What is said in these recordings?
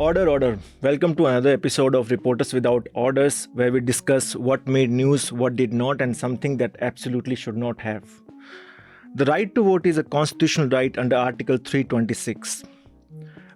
Order, order. Welcome to another episode of Reporters Without Orders, where we discuss what made news, what did not, and something that absolutely should not have. The right to vote is a constitutional right under Article 326.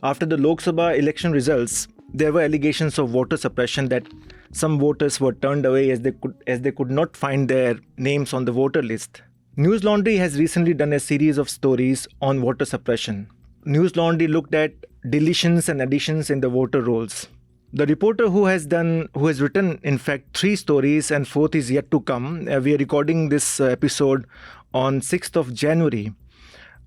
After the Lok Sabha election results, there were allegations of voter suppression that some voters were turned away as they could not find their names on the voter list. News Laundry has recently done a series of stories on voter suppression. News Laundry looked at deletions and additions in the voter rolls. The reporter who has written, in fact, 3 stories and 4th is yet to come. We are recording this episode on 6th of January.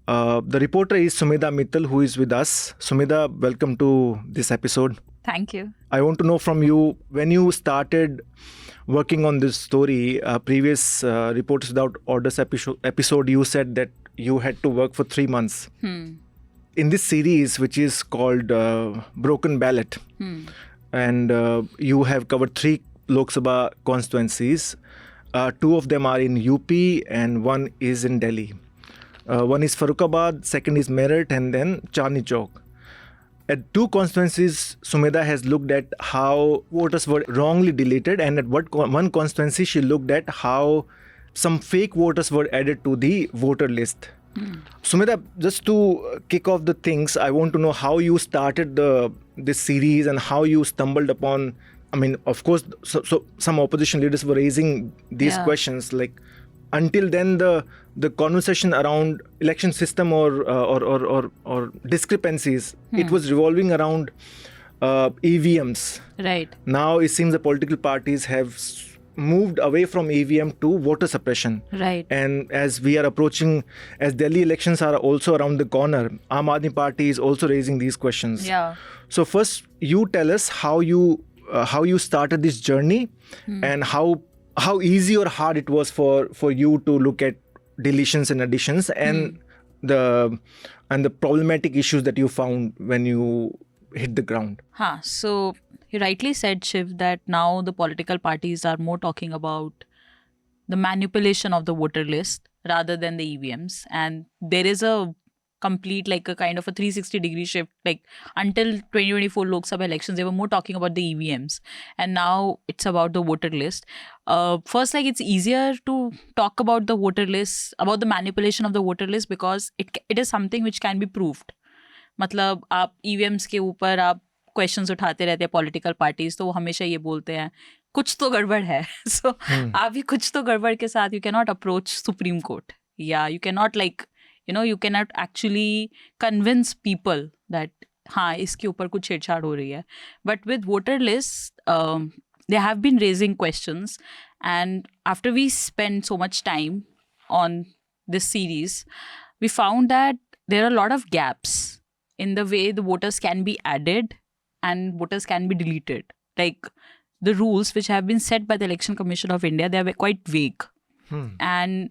The reporter is Sumedha Mittal, who is with us. Sumedha, welcome to this episode. Thank you. I want to know from you, when you started working on this story, previous Reporters Without Orders episode, you said that you had to work for 3 months. In this series, which is called Broken Ballot, and you have covered 3 Lok Sabha constituencies. 2 of them are in UP and 1 is in Delhi. One is Farrukhabad, second is Meerut, and then Chandni Chowk. At 2 constituencies, Sumedha has looked at how voters were wrongly deleted, and at one constituency she looked at how some fake voters were added to the voter list. Sumedha, just to kick off the things, I want to know how you started this series and how you stumbled upon. I mean, of course, so some opposition leaders were raising these questions. Like, until then, the conversation around election system or discrepancies, it was revolving around EVMs. Right. Now it seems the political parties have moved away from EVM to voter suppression. Right. And as we are approaching, as Delhi elections are also around the corner, Aam Aadmi Party is also raising these questions. Yeah. So first, you tell us how you started this journey and how easy or hard it was for you to look at deletions and additions and the problematic issues that you found when you hit the ground. So you rightly said, Shiv, that now the political parties are more talking about the manipulation of the voter list rather than the EVMs. And there is a complete, like a kind of a 360-degree shift. Like, until 2024 Lok Sabha elections, they were more talking about the EVMs. And now it's about the voter list. First, like, it's easier to talk about the voter list, about the manipulation of the voter list, because it is something which can be proved. मतलब आप EVMs के ऊपर आप questions उठाते रहते हैं political parties, तो वो हमेशा ये बोलते हैं कुछ तो गड़बड़ है. सो आप ये कुछ तो गड़बड़ के साथ you can not approach Supreme Court, या you can not you cannot actually convince people that हाँ इसके ऊपर कुछ छेड़छाड़ हो रही है. But with voter lists, they have been raising questions, and after we spent so much time on this series, we found that there are a lot of gaps in the way the voters can be added and voters can be deleted. Like, the rules which have been set by the Election Commission of India, they are quite vague. And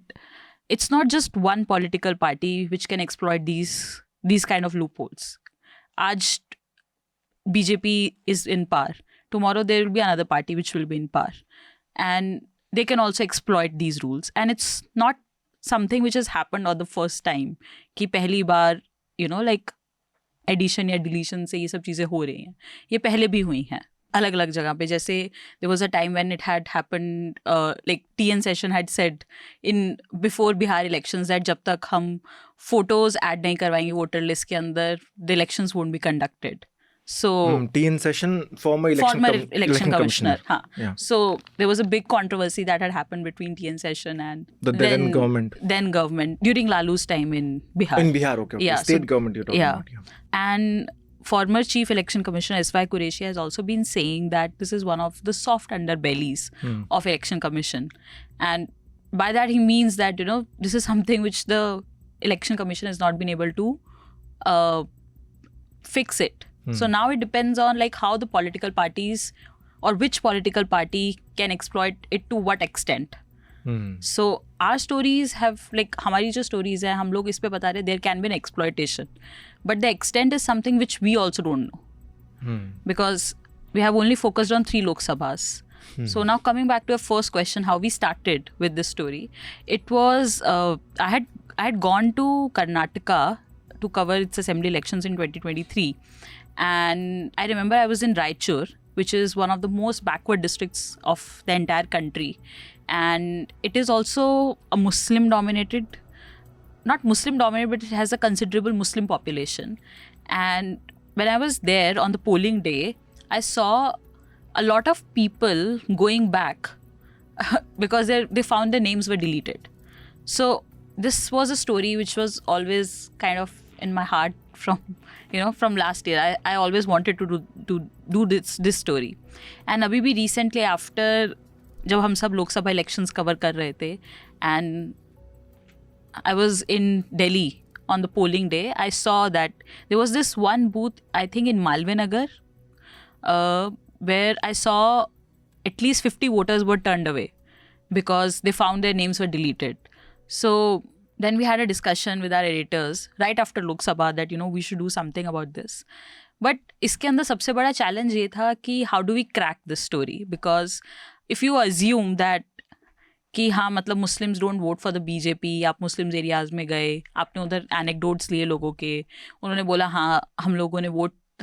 it's not just one political party which can exploit these kind of loopholes. Aaj BJP is in power. Tomorrow there will be another party which will be in power. And they can also exploit these rules. And it's not something which has happened on the first time. कि पहली बार, like addition या deletion से ये सब चीज़ें हो रही हैं. ये पहले भी हुई हैं अलग अलग जगह पे. जैसे there was a time when it had happened, like TN Session had said in before Bihar elections that जब तक हम फोटोज ऐड नहीं करवाएंगे वोटर लिस्ट के अंदर, the elections won't be conducted. So TN Session, former election commissioner. Yeah. So there was a big controversy that had happened between TN Session and the then government during Lalu's time in Bihar. In Bihar, okay. Yeah, state government you're talking about. Yeah. And former Chief Election Commissioner S.Y. Qureshi has also been saying that this is one of the soft underbellies of Election Commission. And by that he means that, this is something which the Election Commission has not been able to fix it. So now it depends on like how the political parties or which political party can exploit it to what extent. So our stories have, like, हमारी जो stories हैं, हम लोग इस पे बता रहे there can be an exploitation, but the extent is something which we also don't know, because we have only focused on 3 Lok Sabhas. So now coming back to your first question, how we started with this story, it was I had gone to Karnataka to cover its assembly elections in 2023. And I remember I was in Raichur, which is one of the most backward districts of the entire country. And it is also a Muslim dominated, not Muslim dominated, but it has a considerable Muslim population. And when I was there on the polling day, I saw a lot of people going back because they found their names were deleted. So this was a story which was always kind of in my heart from last year. I always wanted to do this story. And अभी भी recently after जब हम सब Lok Sabha elections cover कर रहे थे, and I was in Delhi on the polling day, I saw that there was this one booth, I think in Malvinagar, where I saw at least 50 voters were turned away because they found their names were deleted. So then we had a discussion with our editors right after Lok Sabha that, we should do something about this. But इसके अंदर सबसे बड़ा challenge ये था कि how do we crack this story? Because if you assume that कि हाँ मतलब Muslims don't vote for the BJP, आप मुस्लिम्स एरियाज में गए, आपने उधर एनेक्डोट्स लिए लोगों के, उन्होंने बोला हाँ हम लोगों ने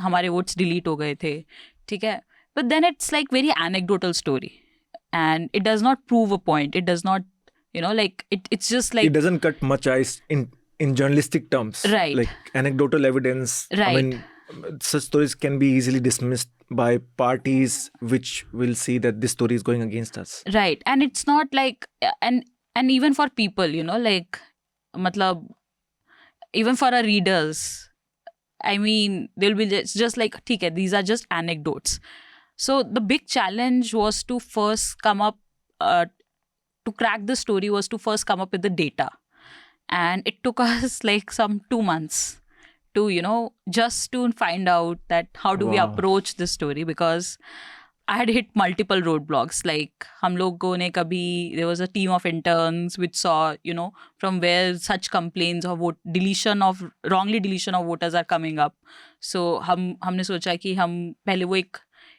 हमारे वोट्स डिलीट हो गए थे, ठीक है, but then it's like very anecdotal story and it does not prove a point, it does not like it's just like it doesn't cut much ice in journalistic terms, right? Like anecdotal evidence, right? I mean, such stories can be easily dismissed by parties which will see that this story is going against us, right? And it's not like and even for people, like matlab even for our readers, I mean they'll be just like theek hai, these are just anecdotes. So the big challenge was to first come up to crack the story was to first come up with the data. And it took us like some 2 months to, just to find out that how do we approach this story, because I had hit multiple roadblocks. Like hum logon ne kabhi, there was a team of interns which saw, from where such complaints of wrongly deletion of voters are coming up. So हमने सोचा कि हम पहले वो एक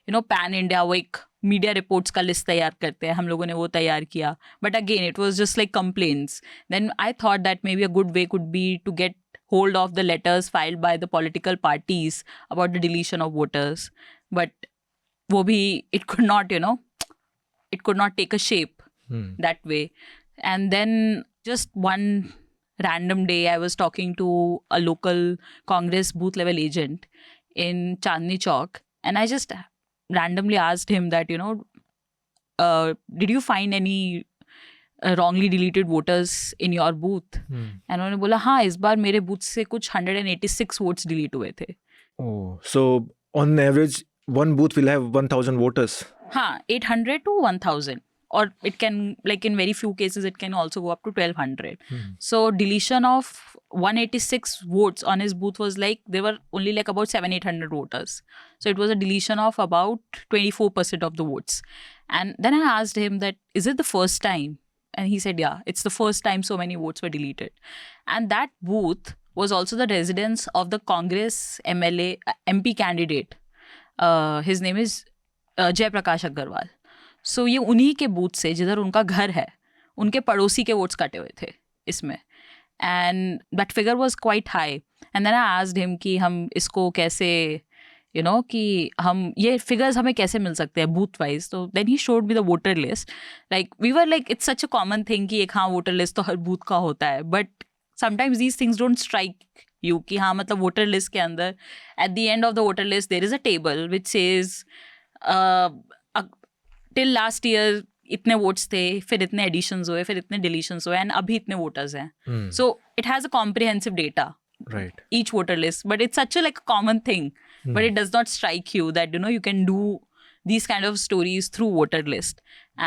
pan India वो एक media reports का लिस्ट तैयार करते हैं, हम लोगों ने वो तैयार किया, but again it was just like complaints. Then I thought that may be a good way could be to get hold of the letters filed by the political parties about the deletion of voters, but wo bhi it could not take a shape that way. And then just one random day I was talking to a local Congress booth level agent in Chandni Chowk, and I just randomly asked him that did you find any wrongly deleted voters in your booth? And उन्होंने बोला हाँ इस बार मेरे booth से कुछ 186 votes delete हुए थे. Oh, so on average one booth will have 1000 voters. हाँ, 800 to 1000, or it can, like in very few cases it can also go up to 1200. So deletion of 186 votes on his booth was like there were only like about 700-800 voters. So it was a deletion of about 24% of the votes. And then I asked him that is it the first time? And he said, yeah, it's the first time so many votes were deleted. And that booth was also the residence of the Congress MP candidate. His name is Jay Prakash Agarwal. So ये उन्हीं के booth से जिधर उनका घर है, उनके पड़ोसी के वोट्स कटे हुए थे इसमें. And that figure was quite high. And then I asked him कि हम इसको कैसे कि हम ये फिगर्स हमें कैसे मिल सकते हैं बूथ वाइज. तो then he showed me the voter list. Like we were like it's such a common thing कि एक हाँ वोटर लिस्ट तो हर बूथ का होता है, but sometimes these things don't strike you कि हाँ मतलब वोटर लिस्ट के अंदर at the end of the voter list there is a table which says till last year इतने वोट्स थे, फिर इतने एडिशंस हुए, फिर इतने डिलीशंस हुए, एंड अभी इतने वोटर्स हैं. So it has a comprehensive data, right, each voter list, but it's such a like a common thing, but it does not strike you that you can do these kind of stories through voter list.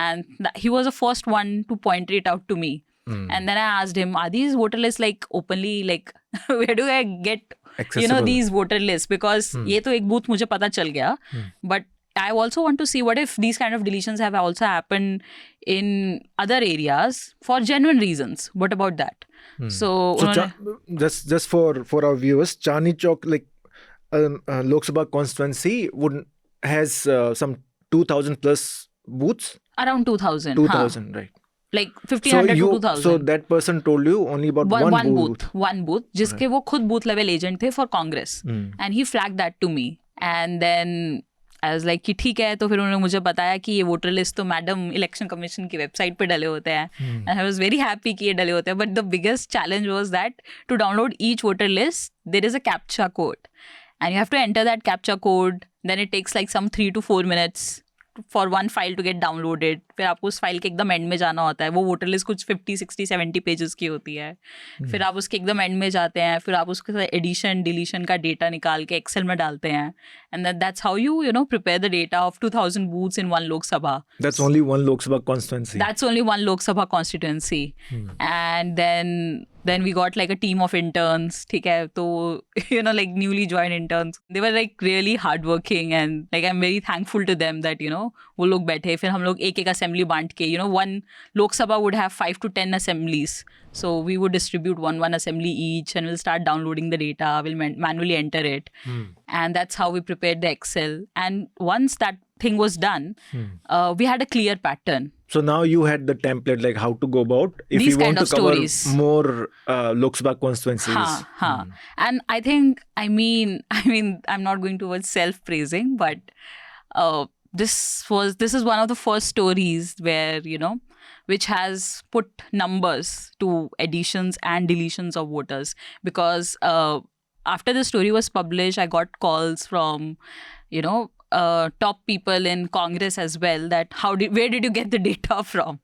And he was the first one to point it out to me. And then I asked him, are these voter lists like openly, like where do I get these voter lists, because ye to ek booth mujhe pata chal gaya, but I also want to see what if these kind of deletions have also happened in other areas for genuine reasons. What about that? So just for our viewers, Chandni Chowk, like Lok Sabha constituency has some 2000 plus booths. Around 2000. 2000, right? like 1500 to 2000. So that person told you only about one booth. One booth, जिसके वो खुद booth level agent थे for Congress, and he flagged that to me, and then I was like कि ठीक है. तो फिर उन्होंने मुझे बताया कि ये वोटर लिस्ट तो मैडम इलेक्शन कमीशन की वेबसाइट पे डले होते हैं, and I was very happy कि ये डले होते हैं. But the biggest challenge was that to download each voter list there is a CAPTCHA code, and you have to enter that CAPTCHA code. Then it takes like some 3 to 4 minutes for one file to get downloaded. फिर आपको उस file के एकदम and में जाना होता है. वो वोटर लिस्ट कुछ 50, 60, 70 पेजेस की होती है. फिर आप उसके एकदम एंड में जाते हैं, फिर आप उसके साथ एडिशन डिलीशन का डेटा निकाल के एक्सेल में डालते हैं, and that's how you know prepare the data of 2000 booths in one Lok Sabha. That's only one Lok Sabha constituency. That's only one Lok Sabha constituency. And then we got like a team of interns, ठीक है. तो you know like newly joined interns, they were like really hardworking, and like I'm very thankful to them that you know वो लोग बैठे. फिर हम लोग एक assembly बांट के, you know, one Lok Sabha would have 5 to 10 assemblies, so we would distribute one assembly each, and we'll start downloading the data, we'll manually enter it, and that's how we prepared the Excel. And once that thing was done, we had a clear pattern. So now you had the template, like how to go about if These you want kind to of cover stories. more Lok Sabha constituencies. And I think, I mean, I'm not going towards self-praising, but this is one of the first stories where, you know, which has put numbers to additions and deletions of voters. Because after the story was published, I got calls from, you know, top people in Congress as well, that where did you get the data from?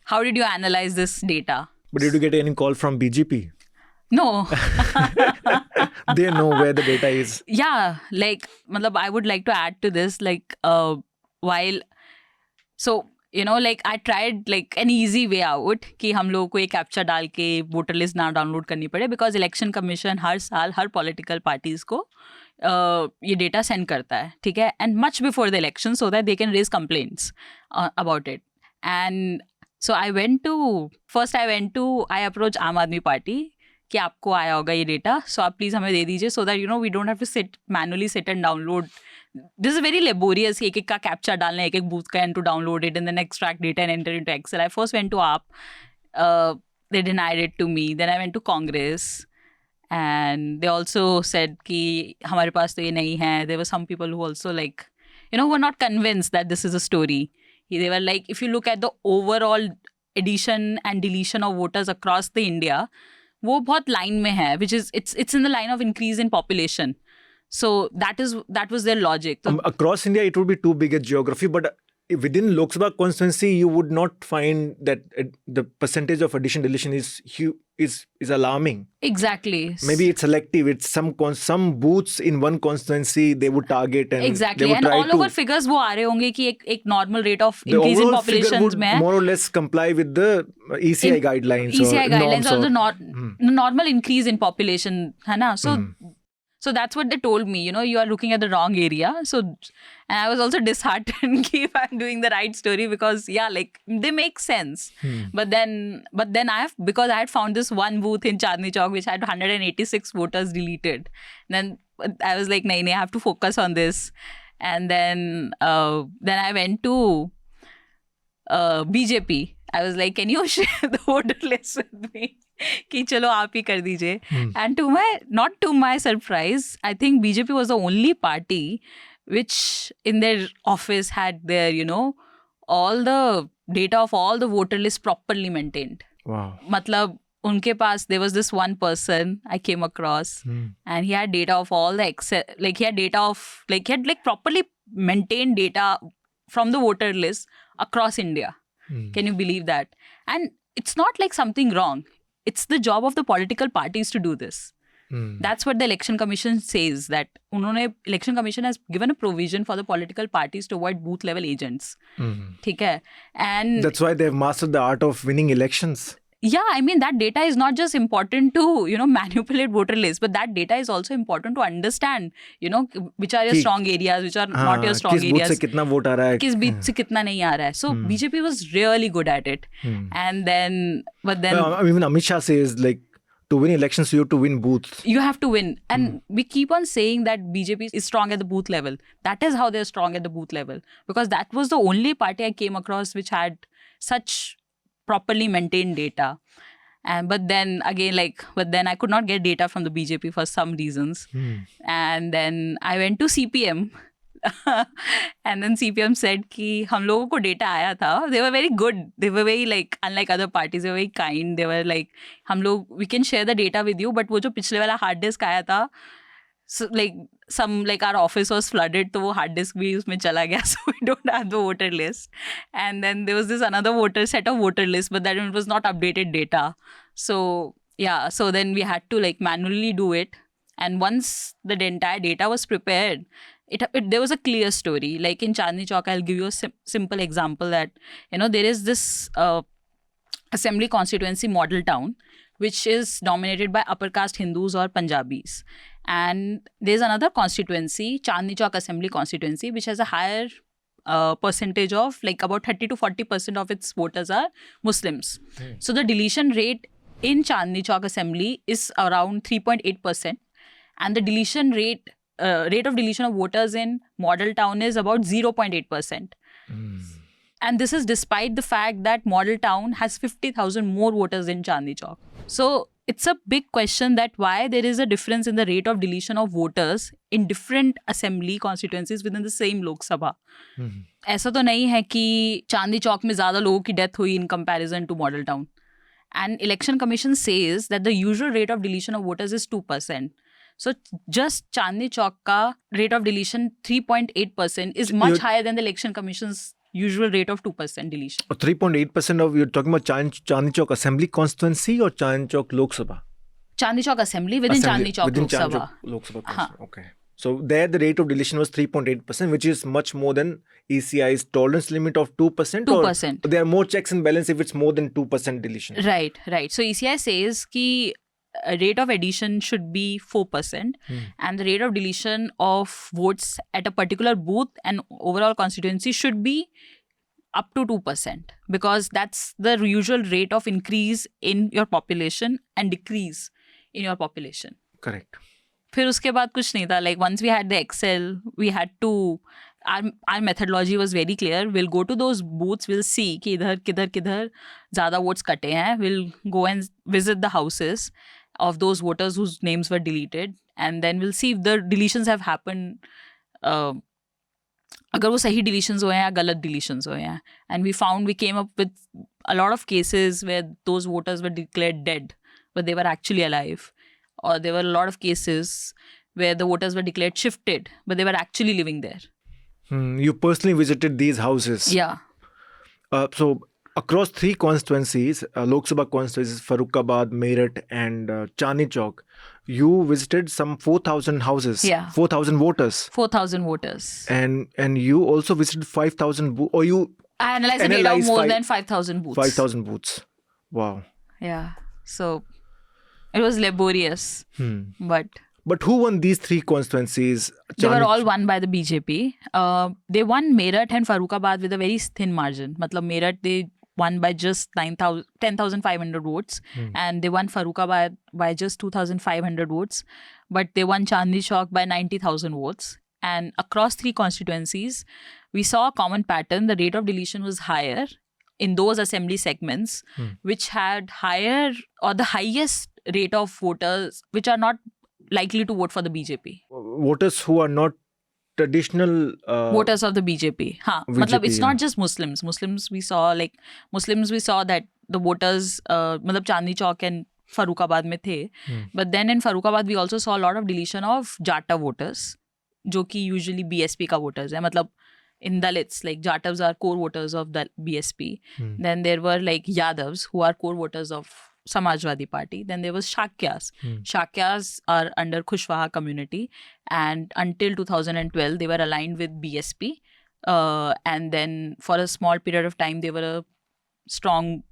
How did you analyze this data? But did you get any call from BJP? No. They know where the data is. Yeah, like, matlab, I would like to add to this, like, so, you know, like, I tried, like, an easy way out कि हम लोगों को एक captcha डाल के voter list ना download करनी पड़े, because इलेक्शन कमीशन हर साल हर पॉलिटिकल पार्टीज को ये डेटा सेंड करता है, ठीक है, and much before the election, so that they can raise complaints about it. And so I approach Aam Aadmi party कि आपको आया होगा ये डेटा, सो आप प्लीज़ हमें दे दीजिए, so that you know we don't have to manually sit and download. This is very laborious, एक का कैप्चा डालना, एक बूथ का, and to download it and then extract data and enter into Excel. I first went to AAP, they denied it to me. Then I went to Congress, and they also said कि हमारे पास तो ये नहीं है. There were some people who also, like, you know, were not convinced that this is a story. They were like, if you look at the overall addition and deletion of voters across the India, वो बहुत line में है, which is it's in the line of increase in population. So that was their logic. So, across India, it would be too big a geography, but within Lok Sabha constituency, you would not find that the percentage of addition deletion is alarming. Exactly. Maybe it's selective. It's some booths in one constituency they would target, and exactly. They would and try all over figures वो आ रहे होंगे कि एक normal rate of increase in population would में more or less comply with the ECI guidelines. ECI guidelines or the normal increase in population, है ना? So that's what they told me, you know, you are looking at the wrong area. So, and I was also disheartened if I'm doing the right story, because yeah, like, they make sense. But then because I had found this one booth in Chandni Chowk which had 186 voters deleted. Then I was like, nahi, I have to focus on this. And then I went to BJP. I was like, can you share the voter list with me? कि चलो आप ही कर दीजिए. And not to my surprise, I think BJP was the only party which in their office had their, you know, all the data of all the voter lists properly maintained. Wow. Matlab, unke paas, there was this one person I came across, and he had data of all the Excel, like he had properly maintained data from the voter list across India. Can you believe that? And it's not like something wrong. It's the job of the political parties to do this. That's what the Election Commission says, that Election Commission has given a provision for the political parties to avoid booth level agents. ठीक है? And that's why they've mastered the art of winning elections. Yeah, I mean, that data is not just important to, you know, manipulate voter lists, but that data is also important to understand, you know, which are your strong areas, which are not your strong areas. किस booth से कितना vote आ रहा है, किस booth से कितना नहीं आ रहा है. So BJP was really good at it. And then, but then... even Amit Shah says, like, to win elections, you have to win booths. You have to win. And we keep on saying that BJP is strong at the booth level. That is how they're strong at the booth level. Because that was the only party I came across which had such properly maintain data. But then again, I could not get data from the BJP for some reasons. And then I went to CPM. And then CPM said कि हम लोगों को data आया था. They were very good. They were very like, unlike other parties, they were very kind. They were like, we can share the data with you. But वो जो पिछले वाला hard disk आया था, so our office was flooded, तो वो hard disk भी उसमें चला गया. So we don't have the voter list. And then there was this another set of voter list, but that it was not updated data. So yeah, so then we had to manually do it. And once the entire data was prepared, there was a clear story. Like in Chandni Chowk, I'll give you a simple example that, there is this assembly constituency model town, which is dominated by upper caste Hindus or Punjabis. And there's another constituency, Chandni Chowk Assembly Constituency, which has a higher percentage of about 30 to 40% of its voters are Muslims. So the deletion rate in Chandni Chowk Assembly is around 3.8%. And the deletion rate of deletion of voters in Model Town is about 0.8%. And this is despite the fact that Model Town has 50,000 more voters in Chandni Chowk. So it's a big question that why there is a difference in the rate of deletion of voters in different assembly constituencies within the same Lok Sabha. ऐसा तो नहीं है कि चांदनी चौक में ज़्यादा लोगों की death हुई in comparison to Model Town. And Election Commission says that the usual rate of deletion of voters is 2%. So just Chandni Chowk ka rate of deletion 3.8% is much higher than the Election Commission's usual rate of 2% deletion. 3.8% of, you're talking about Chandni Chowk Assembly Constituency or Chandni Chowk Lok Sabha? Chandni Chowk Assembly within Chandni Chowk Lok Sabha. Lok Sabha. Okay. So there the rate of deletion was 3.8%, which is much more than ECI's tolerance limit of 2%. 2%. Or there are more checks and balance if it's more than 2% deletion. Right. So ECI says ki rate of addition should be 4%, and the rate of deletion of votes at a particular booth and overall constituency should be up to 2%, because that's the usual rate of increase in your population and decrease in your population. Correct. फिर उसके बाद कुछ नहीं था. Once we had the Excel, we had to, our methodology was very clear. We'll go to those booths, we'll see कि इधर किधर ज़्यादा votes कटे हैं. We'll go and visit the houses of those voters whose names were deleted, and then we'll see if the deletions have happened, अगर वो सही deletions हुए हैं या गलत deletions हुए हैं. And we came up with a lot of cases where those voters were declared dead, but they were actually alive. Or there were a lot of cases where the voters were declared shifted, but they were actually living there. You personally visited these houses? Yeah. So across three constituencies, Lok Sabha constituencies, Farrukhabad, Meerut and Chandni Chowk, you visited some 4,000 houses. Yeah. 4,000 voters. 4,000 voters. And you also visited 5,000 booths, or you I analyzed the data of more than 5,000 booths. 5,000 booths. Wow. Yeah. So it was laborious. But who won these three constituencies? They were all won by the BJP. They won Meerut and Farrukhabad with a very thin margin. Matlab Meerut, they won by just 10,500 votes. And they won Farrukhabad by just 2,500 votes. But they won Chandni Chowk by 90,000 votes. And across three constituencies, we saw a common pattern. The rate of deletion was higher in those assembly segments, which had higher or the highest rate of voters which are not likely to vote for the BJP. Voters who are not traditional voters of the BJP. Matlab it's not just Muslims. Muslims we saw that the voters matlab Chandni Chowk and Farrukhabad mein the. But then in Farrukhabad we also saw a lot of deletion of Jata voters, जो कि usually BSP का voters है. मतलब in Dalits, Jatavs are core voters of the BSP. Then there were Yadavs who are core voters of Samajwadi Party. Then there was Shakyas. Shakyas are under Kushwaha community, and until 2012 they were aligned with BSP. And then for a small period of time they were a strong.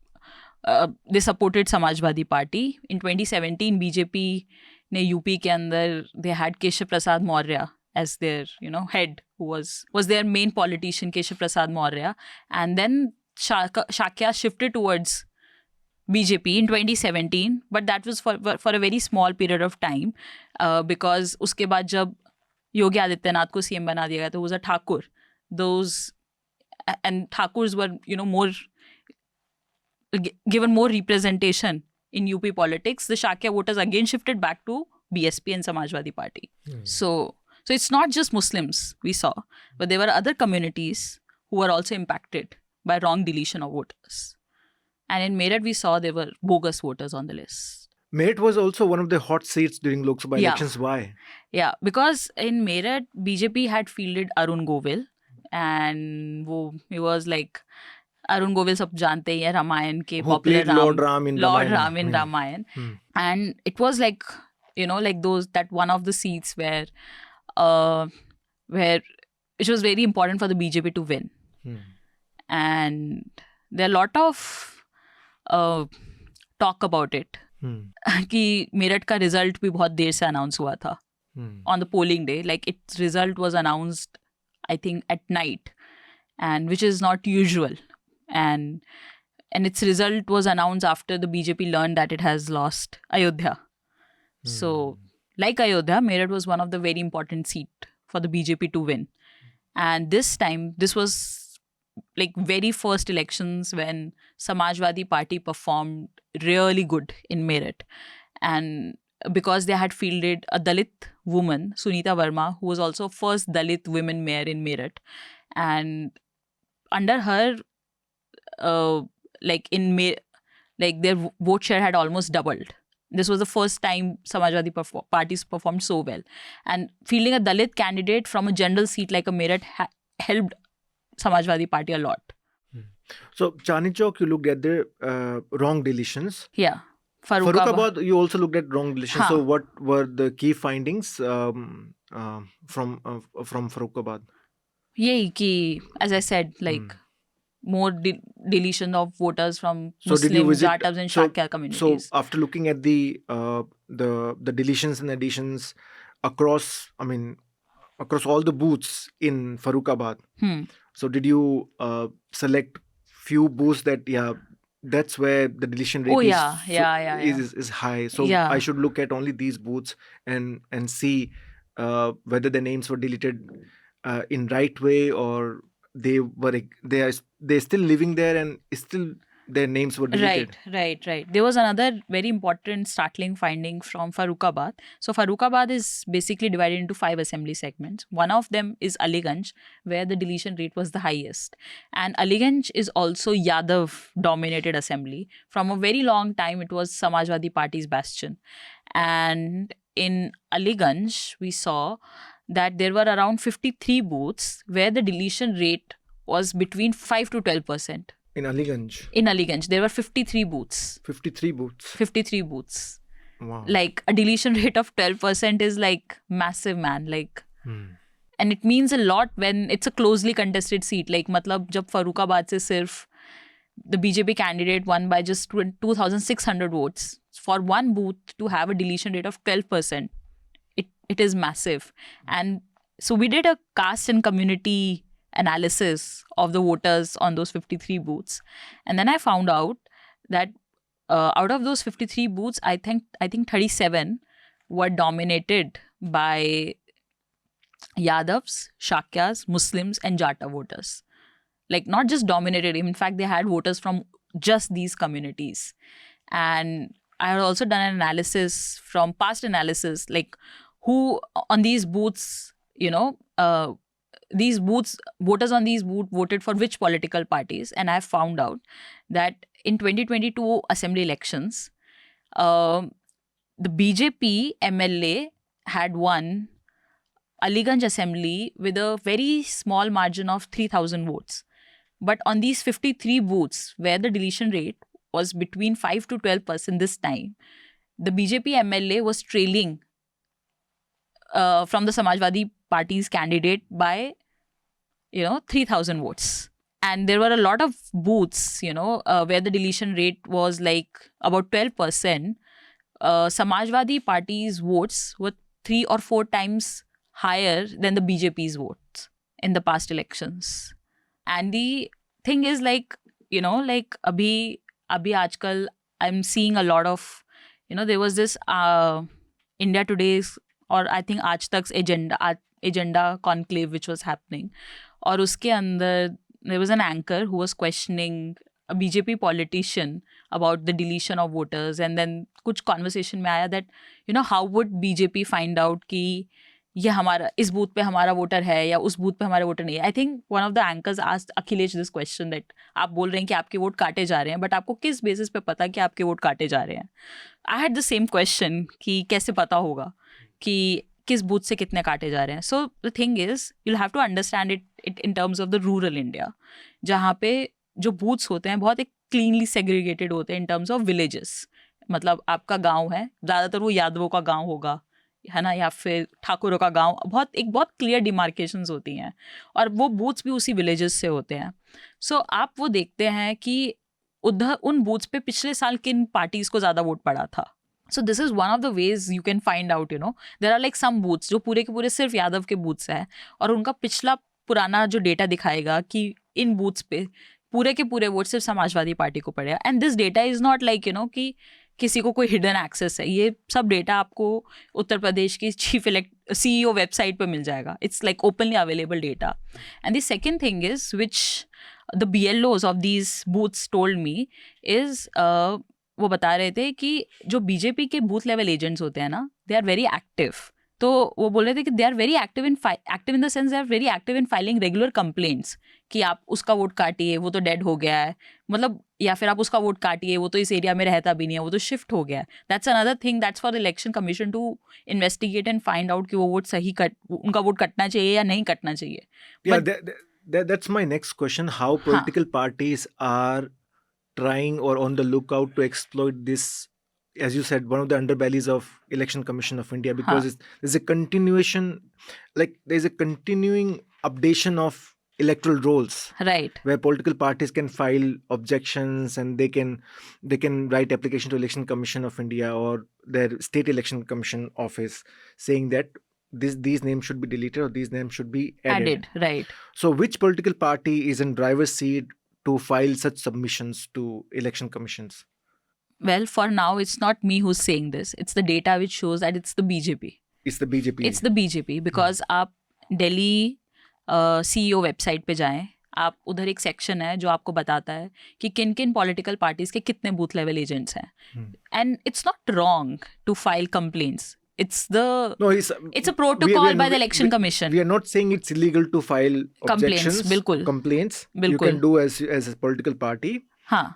They supported Samajwadi Party. In 2017 BJP ने UP के अंदर they had Keshav Prasad Maurya as their head, who was their main politician, Keshav Prasad Maurya. And then Shakya shifted towards BJP in 2017, but that was for a very small period of time, because उसके बाद जब योगी आदित्यनाथ को CM बना दिया गया तो was a Thakur. And Thakurs were more given more representation in UP politics, the Shakya voters again shifted back to BSP and Samajwadi Party. So it's not just Muslims we saw, but there were other communities who were also impacted by wrong deletion of voters. And in Meerut, we saw there were bogus voters on the list. Meerut was also one of the hot seats during Lok Sabha elections. Why? Yeah, because in Meerut, BJP had fielded Arun Govil, and he was like, Arun Govil sab jante hi hai, Ramayan ke Who popular played Lord Ram in Lord Ramayan. Ram in Ramayan. And it was like, like that one of the seats where it was very important for the BJP to win. And there are a lot of talk about it. कि मेरठ का result भी बहुत देर से announce हुआ था on the polling day. Like its result was announced, I think, at night, and which is not usual. And its result was announced after the BJP learned that it has lost Ayodhya. So, like Ayodhya, Meerut was one of the very important seat for the BJP to win. And this time, this was like very first elections when Samajwadi Party performed really good in Meerut. And because they had fielded a Dalit woman, Sunita Verma, who was also first Dalit women mayor in Meerut. And under her, their vote share had almost doubled. This was the first time Samajwadi parties performed so well. And fielding a Dalit candidate from a general seat like a Meerut helped Samajwadi Party a lot. So, Chandni Chowk, you looked at the wrong deletions. Yeah. Farrukhabad, you also looked at wrong deletions. So, what were the key findings from Farrukhabad? Yahi ki, as I said, like more deletion of voters from Muslim, Jatabs and Shakya communities. So, after looking at the deletions and additions across all the booths in Farrukhabad, so did you select few booths that's where the deletion rate is high. So I should look at only these booths and see whether the names were deleted in right way, or they're still living there and still their names were deleted. Right. There was another very important startling finding from Farrukhabad. So Farrukhabad is basically divided into 5 assembly segments. One of them is Aliganj, where the deletion rate was the highest. And Aliganj is also Yadav-dominated assembly. From a very long time, it was Samajwadi Party's bastion. And in Aliganj, we saw that there were around 53 booths where the deletion rate was between 5 to 12%. In Aliganj? In Aliganj, there were 53 booths. 53 booths? 53 booths. Wow. Like, a deletion rate of 12% is like massive, man. Like, and it means a lot when it's a closely contested seat. Like, matlab, jab Farrukhabad se sirf the BJP candidate won by just 2,600 votes. For one booth to have a deletion rate of 12%, it is massive. And so we did a caste and community analysis of the voters on those 53 booths, and then I found out that out of those 53 booths, I think 37 were dominated by Yadavs, Shakyas, Muslims and Jata voters. Like, not just dominated, in fact they had voters from just these communities. And I had also done an analysis from past analysis, like who on these booths, these booths, voters on these booths voted for which political parties. And I found out that in 2022 assembly elections, the BJP MLA had won Aliganj assembly with a very small margin of 3,000 votes. But on these 53 booths, where the deletion rate was between 5 to 12% this time, the BJP MLA was trailing from the Samajwadi Party's candidate by 3,000 votes. And there were a lot of booths where the deletion rate was like about 12%. Samajwadi Party's votes were 3 or 4 times higher than the BJP's votes in the past elections. And the thing is, like abhi aajkal I'm seeing a lot of there was this India Today's, or I think Aaj Tak's agenda conclave which was happening, और उसके अंदर there was an anchor who was questioning a BJP politician about the deletion of voters, and then कुछ conversation में आया that how would BJP find out कि ये हमारा इस बूथ पे हमारा वोटर है या उस बूथ पे हमारा वोटर नहीं है. I think one of the anchors asked Akhilesh this question that आप बोल रहे हैं कि आपके वोट काटे जा रहे हैं, बट आपको किस बेसिस पे पता कि आपके वोट काटे जा रहे हैं. I had the same question कि कैसे पता होगा कि किस बूथ से कितने काटे जा रहे हैं. So the thing is you have to understand it in terms of the rural India, जहाँ पे जो बूथ्स होते हैं बहुत एक क्लीनली सेग्रीगेटेड होते हैं इन टर्म्स ऑफ विलेजेस. मतलब आपका गाँव है, ज़्यादातर वो यादवों का गाँव होगा, है ना, या फिर ठाकुरों का गांव. बहुत क्लियर डिमार्केशंस होती हैं और वो बूथ्स भी उसी विलेजेस से होते हैं. सो आप वो देखते हैं कि उधर उन बूथ्स पे पिछले साल किन पार्टीज को ज़्यादा वोट पड़ा था. So this is one of the ways you can find out. There are like some booths जो पूरे के पूरे सिर्फ यादव के बूथ्स हैं और उनका पिछला पुराना जो डेटा दिखाएगा कि इन बूथ्स पे पूरे के पूरे वोट सिर्फ समाजवादी पार्टी को पड़े. And this data is not like कि किसी को कोई हिडन एक्सेस है. ये सब डेटा आपको उत्तर प्रदेश की चीफ CEO वेबसाइट पे मिल जाएगा. It's like openly available data. And the second thing is which the BLOs of these booths told me is वो बता रहे थे कि जो BJP के बूथ लेवल एजेंट्स होते हैं ना, दे आर वेरी एक्टिव. तो वो बोल रहे थे कि they are very active in the sense they are very active in filing regular complaints कि आप उसका वोट काटिए, वो तो डेड हो गया है, मतलब, या फिर आप उसका वोट काटिए, वो तो इस एरिया में रहता भी नहीं है, वो तो शिफ्ट हो गया है. That's another thing, that's for the election commission to investigate and find out कि वो वोट उनका वोट कटना चाहिए या नहीं कटना चाहिए. That's my next question. How political parties are trying or on the lookout to exploit this, as you said, one of the underbellies of Election Commission of India, because there's a continuation, like there's a continuing updation of electoral rolls, right, where political parties can file objections and they can write application to Election Commission of India or their state election commission office saying that these names should be deleted or these names should be added. Right. So which political party is in driver's seat to file such submissions to election commissions? Well, for now, it's not me who's saying this. It's the data which shows that it's the BJP. It's the BJP. It's the BJP because आप Delhi CEO website पे जाएं, आप उधर एक section है जो आपको बताता है कि किन किन पॉलिटिकल पार्टीज के कितने बूथ लेवल एजेंट्स हैं. And it's not wrong to file complaints. It's a protocol by the election commission. We are not saying it's illegal to file objections. Complaints. You can do as a political party.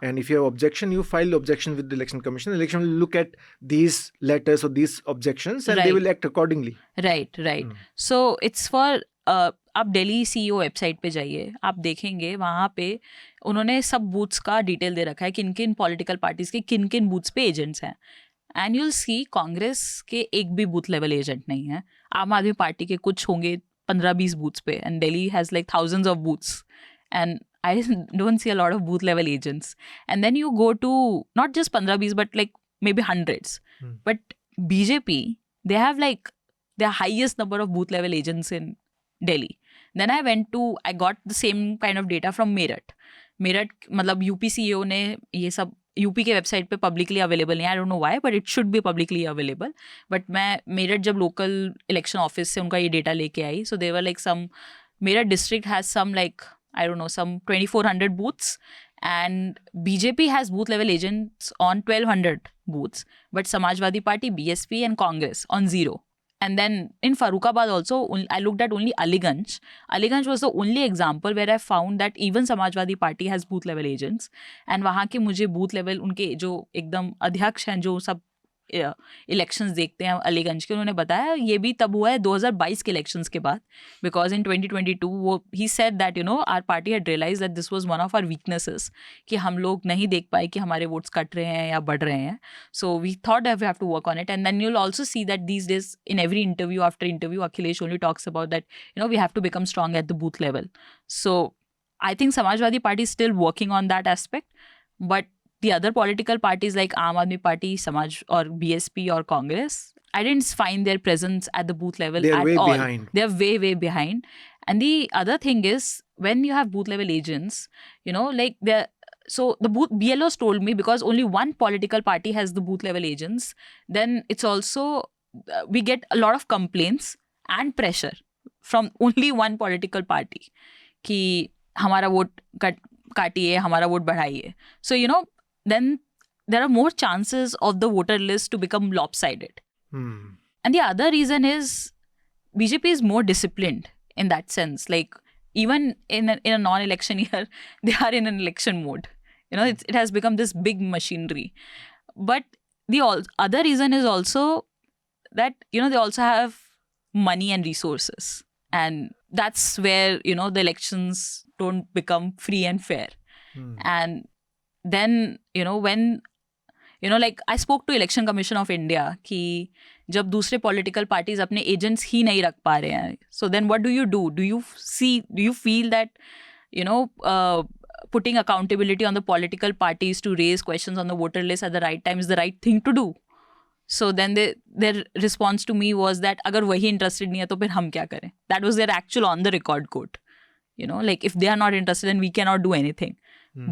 And if you have objection, you file objection with the election commission. The election will look at these letters or these objections and they will act accordingly. Right. So it's for आप Delhi CEO website पे जाइए, आप देखेंगे वहाँ पे उन्होंने सब booths का डिटेल दे रखा है, किन किन पॉलिटिकल पार्टीज के किन किन बूथ्स पे एजेंट्स हैं. एंड यूल सी कांग्रेस के एक भी बूथ लेवल एजेंट नहीं है. आम आदमी पार्टी के कुछ होंगे 15-20 बूथ्स पे, and Delhi has like thousands of booths, and I don't see a lot of booth level agents. And then you go to not just 15-20 but like maybe hundreds. But BJP, they have like the highest number of booth level agents in Delhi. Then I got the same kind of data from Meerut. मतलब UP CEO ने ये सब UP के website पे publicly available नहीं. आई don't know why, but it should B publicly available. But मैं मेरठ जब local election office से उनका ये डेटा लेके आई, so there were like some Meerut district has some like I don't know some 2400 booths and BJP has booth level agents on 1200 booths, but Samajwadi Party, BSP and Congress on 0. And then in Farrukhabad also, I looked at only Aliganj. Aliganj was the only example where I found that even Samajwadi Party has booth level agents. And वहाँ के मुझे booth level उनके जो एकदम अध्यक्ष हैं जो सब इलेक्शंस देखते हैं अलीगंज के, उन्होंने बताया ये भी तब हुआ है 2022 के इलेक्शंस के बाद, बिकॉज इन 2022 वो he said that our party had realise that this was one of our weaknesses कि हम लोग नहीं देख पाए कि हमारे वोट्स कट रहे हैं या बढ़ रहे हैं. So we thought that we have to work on it. And then you will also see that these days in every interview after interview Akhilesh only talks about that we have to become strong at the booth level. So I think Samajwadi Party is still working on that aspect, but the other political parties like Aam Aadmi Party, Samaj or BSP or Congress, I didn't find their presence at the booth level at all. They're way behind. They're way, way behind. And the other thing is, when you have booth level agents, like so the booth BLOs told me because only one political party has the booth level agents, then it's also, we get a lot of complaints and pressure from only one political party कि हमारा vote काटिए, हमारा vote बढ़ाइए. So, you know, then there are more chances of the voter list to become lopsided. And the other reason is BJP is more disciplined in that sense. Like, even in a non-election year, they are in an election mode. You know, it has become this big machinery. But the other reason is also that, you know, they also have money and resources. And that's where, you know, the elections don't become free and fair. And then, you know, when, you know, like I spoke to Election Commission of India कि जब दूसरे political parties अपने agents ही नहीं रख पा रहे हैं, so then what do you do? Do you feel that, you know, putting accountability on the political parties to raise questions on the voter list at the right time is the right thing to do? So then their response to me was that अगर वही interested नहीं है तो फिर हम क्या करें? That was their actual on the record quote. You know, like if they are not interested, then we cannot do anything.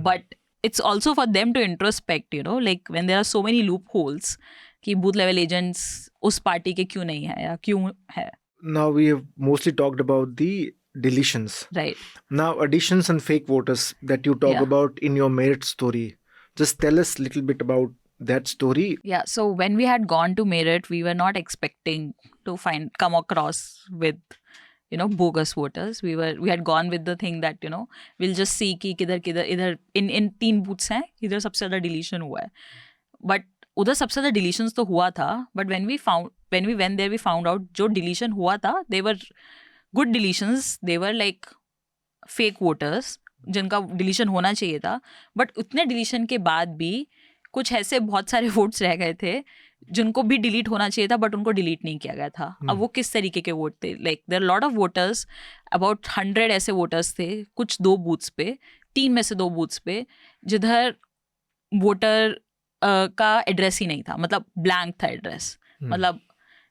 But it's also for them to introspect, you know, like when there are so many loopholes कि booth level agents उस party के क्यों नहीं है या क्यों है. Now we have mostly talked about the deletions. Right. Now additions and fake voters that you talk about in your merit story. Just tell us a little bit about that story. Yeah, so when we had gone to Meerut, we were not expecting to come across with, you know, bogus voters. We had gone with the thing that, you know, we'll just see कि किधर इधर in 3 booths हैं, इधर सबसे ज़्यादा deletion हुआ है. But उधर सबसे ज़्यादा deletions तो हुआ था. But when we went there, we found out जो deletion हुआ था, they were good deletions. They were like fake voters जिनका deletion होना चाहिए था. But उतने deletion के बाद भी कुछ ऐसे बहुत सारे वोट्स रह गए थे जिनको भी डिलीट होना चाहिए था बट उनको डिलीट नहीं किया गया था. अब वो किस तरीके के वोट थे? Like there lot of voters, about 100 ऐसे वोटर्स थे, कुछ 2 बूथ्स पे, 3 में से 2 बूथ्स पे जिधर वोटर का एड्रेस ही नहीं था, मतलब ब्लैंक था एड्रेस. मतलब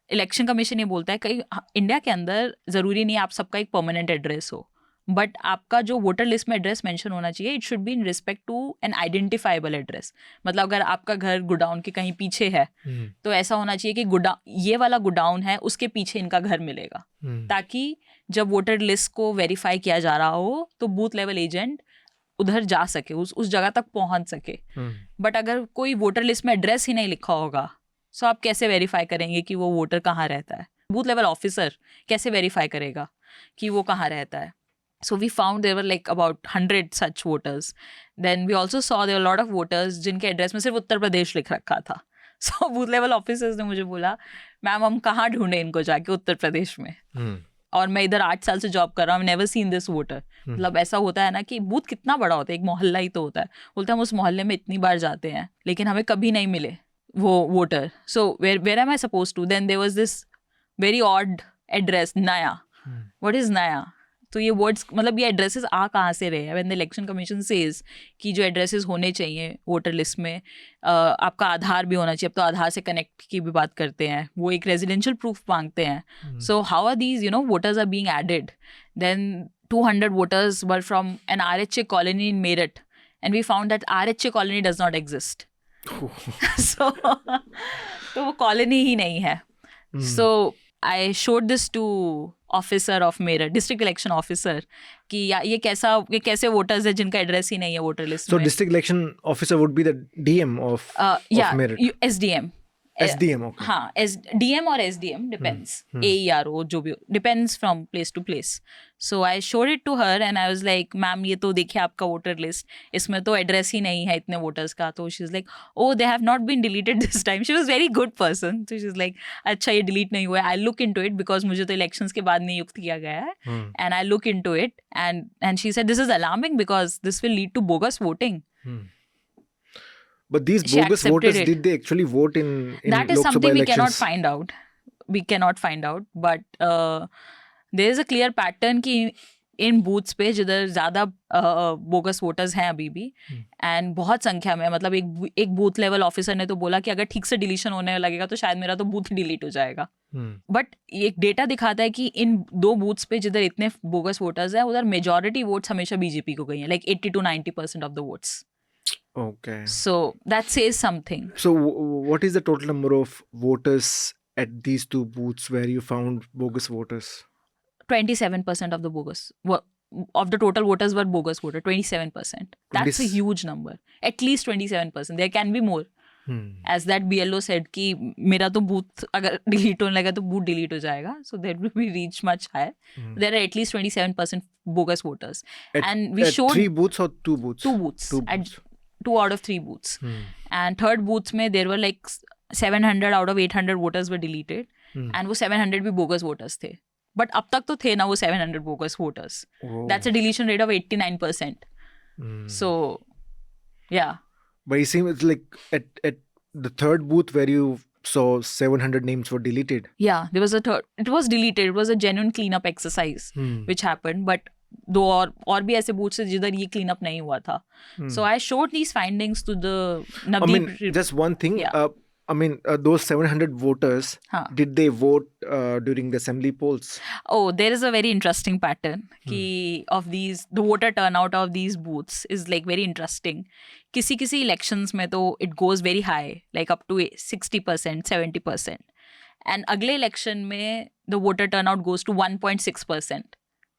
इलेक्शन कमीशन ये बोलता है कई इंडिया के अंदर ज़रूरी नहीं आप सबका एक परमानेंट एड्रेस हो, बट आपका जो वोटर लिस्ट में एड्रेस मेंशन होना चाहिए, it should be in respect to an identifiable address. मतलब अगर आपका घर गुडाउन के कहीं पीछे है तो ऐसा होना चाहिए कि ये वाला गुडाउन है उसके पीछे इनका घर मिलेगा, ताकि जब वोटर लिस्ट को वेरीफाई किया जा रहा हो तो बूथ लेवल एजेंट उधर जा सके, उस जगह तक पहुंच सके. बट अगर कोई वोटर लिस्ट में एड्रेस ही नहीं लिखा होगा, सो आप कैसे वेरीफाई करेंगे कि वो वोटर कहाँ रहता है? बूथ लेवल ऑफिसर कैसे वेरीफाई करेगा कि वो कहाँ रहता है? So we found there were like about 100 such voters. Then we also saw there were a lot of voters जिनके एड्रेस में सिर्फ उत्तर प्रदेश लिख रखा था. So बूथ लेवल ऑफिसर्स ने मुझे बोला, मैम हम कहाँ ढूंढे इनको जाके उत्तर प्रदेश में? और मैं इधर 8 साल से जॉब कर रहा हूँ, नेवर सीन दिस वोटर. मतलब ऐसा होता है ना कि बूथ कितना बड़ा होता है, एक मोहल्ला ही तो होता है. बोलते हम उस मोहल्ले में इतनी बार जाते हैं लेकिन हमें कभी नहीं मिले वो voter. So where am I suppose to? Then there was this very odd address, नया. व्हाट इज नया? तो ये वर्ड्स, मतलब ये एड्रेसेस आ कहाँ से रहे हैं? When the election commission says कि जो एड्रेसेस होने चाहिए वोटर लिस्ट में, आपका आधार भी होना चाहिए. अब तो आधार से कनेक्ट की भी बात करते हैं, वो एक रेजिडेंशियल प्रूफ मांगते हैं. So how are these, you know, voters are being added? Then 200 voters were from an RHA colony in Meerut, and we found that RHA colony does not exist. So तो वो colony ही नहीं है. So I showed this to officer of Meerut, district election officer, कि ये कैसे voters है जिनका address ही नहीं है वोटर लिस्ट में. So district election officer would be the DM of Meerut. SDM. SDM, okay. हाँ, DM or SDM depends. AERO जो भी depends from place to place. So I showed it to her and I was like, ma'am ये तो देखिए आपका voter list, इसमें तो address ही नहीं है इतने वोटर्स का. तो she was like, oh they have not been deleted this time. She was very good person. So she was like, अच्छा ये delete नहीं हुआ है, I'll look into it because मुझे तो elections के बाद नियुक्त किया गया है. And I look into it and she said this is alarming because this will lead to bogus voting. But these bogus voters, did they actually vote in that is Lok something Sabha we elections? cannot find out. But there is a clear pattern कि इन booths पे जिधर ज़्यादा bogus voters हैं अभी भी, and बहुत संख्या में, मतलब एक बूथ लेवल ऑफिसर ने तो बोला कि अगर ठीक से डिलीशन होने लगेगा तो शायद मेरा तो बूथ डिलीट हो जाएगा. बट एक डेटा दिखाता है कि इन 2 बूथ्स पे जिधर इतने बोगस वोटर्स हैं उधर मेजॉरिटी वोट्स हमेशा बीजेपी को गई हैं, like 80 to 90% of the votes. Okay. So that says something. So what is the total number of voters at these 2 booths where you found bogus voters? 27% of the bogus of the total voters were bogus voter, 27%. That's a 20 huge number. At least 27%. There can be more. As that BLO said कि मेरा तो booth अगर delete होने लगा तो booth delete हो जाएगा. So that will be reached much higher. There are at least 27% bogus voters. And we at showed 3 booths or 2 booths? 2 booths. Two At booths. 2 out of 3 booths. And third booths में there were like 700 out of 800 voters were deleted. And वो 700 भी bogus voters थे. But अब तक तो थे ना वो 700 bogus voters. Oh. That's a deletion rate of 89%. So, yeah. But it seems it's like at the third booth where you saw 700 names were deleted. Yeah, there was a third. It was deleted. It was a genuine cleanup exercise which happened. But दो और भी ऐसे booths थे जिधर ये cleanup नहीं हुआ था. So I showed these findings to the Navdeep. I mean, just one thing. Yeah. Those 700 voters, did they vote during the assembly polls? Oh, there is a very interesting pattern कि of these, the voter turnout of these booths is like very interesting. किसी elections में तो it goes very high, like up to 60%, 70%. And अगले election में the voter turnout goes to 1.6%.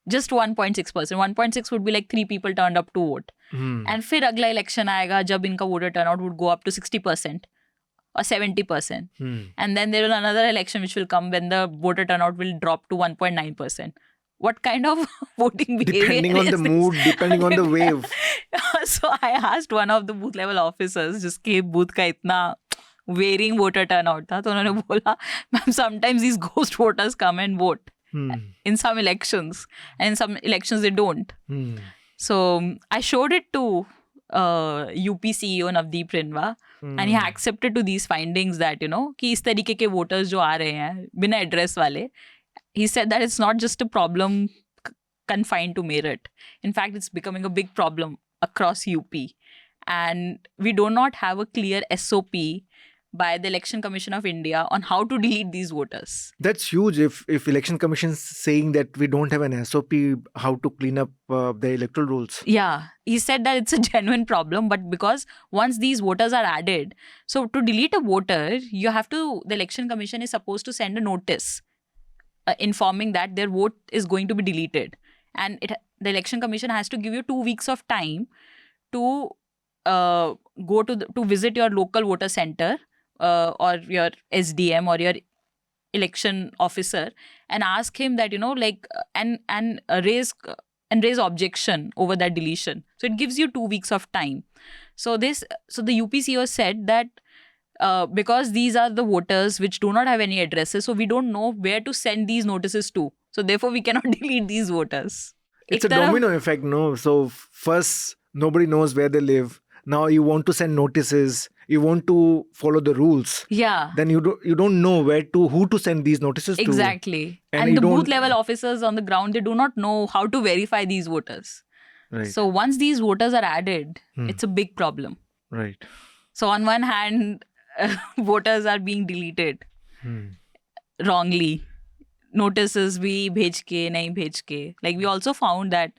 Just 1.6%. 1.6 would be like 3 people turned up to vote. And फिर अगला election आएगा जब इनका voter turnout would go up to 60%. Or 70%. And then there will another election which will come when the voter turnout will drop to 1.9%. What kind of voting behavior Depending on the mood, depending on the wave. So I asked one of the booth level officers जिसके booth का इतना varying voter turnout था तो उन्होंने बोला ma'am sometimes these ghost voters come and vote in some elections and in some elections they don't. So I showed it to UP CEO Navdeep Rinwa and he accepted to these findings that कि इस तरीके के voters जो आ रहे हैं बिना address वाले, he said that it's not just a problem confined to Meerut. In fact, it's becoming a big problem across UP. And we do not have a clear SOP by the Election Commission of India on how to delete these voters. That's huge if Election Commission is saying that we don't have an SOP how to clean up the electoral rolls. Yeah, he said that it's a genuine problem, but because once these voters are added, so to delete a voter, the Election Commission is supposed to send a notice informing that their vote is going to be deleted. And the Election Commission has to give you 2 weeks of time to go to visit your local voter center or your SDM or your election officer and ask him that and raise objection over that deletion. So it gives you 2 weeks of time. So the UPCO said that because these are the voters which do not have any addresses, so we don't know where to send these notices to. So therefore we cannot delete these voters. It's a domino effect, no? So first nobody knows where they live. Now you want to send notices. You want to follow the rules. Yeah. Then you don't know who to send these notices to. Exactly. And the booth level officers on the ground, they do not know how to verify these voters. Right. So once these voters are added, it's a big problem. Right. So on one hand, voters are being deleted wrongly. Notices भी भेज के नहीं भेज के. Like we also found that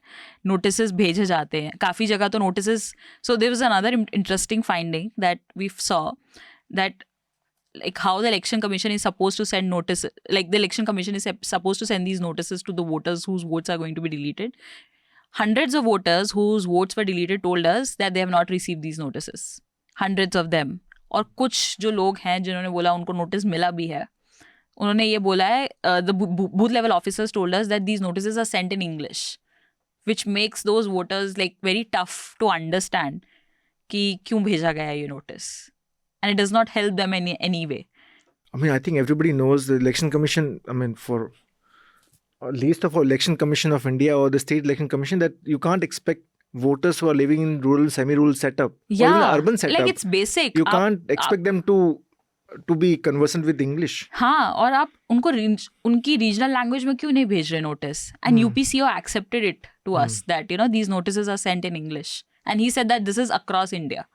notices भेजे जाते हैं. काफ़ी जगह तो notices. So there was another interesting finding that we saw that like how the Election Commission is supposed to send notices. Like the Election Commission is supposed to send these notices to the voters whose votes are going to be deleted. Hundreds of voters whose votes were deleted told us that they have not received these notices. Hundreds of them. और कुछ जो लोग हैं जिन्होंने बोला उनको notice मिला भी है. उन्होंने ये बोला है the booth level officers told us that these notices are sent in English, which makes those voters like very tough to understand कि क्यों भेजा गया ये notice, and it does not help them in any way. I mean, I think everybody knows the Election Commission. I mean, for least of all Election Commission of India or the State Election Commission, that you can't expect voters who are living in rural, semi-rural setup or even urban setup. Like it's basic. You can't expect them to be conversant with English. हाँ, और आप उनको उनकी regional language में क्यों नहीं भेज रहे notice? And UPCO accepted it to us that these notices are sent in English, and he said that this is across India.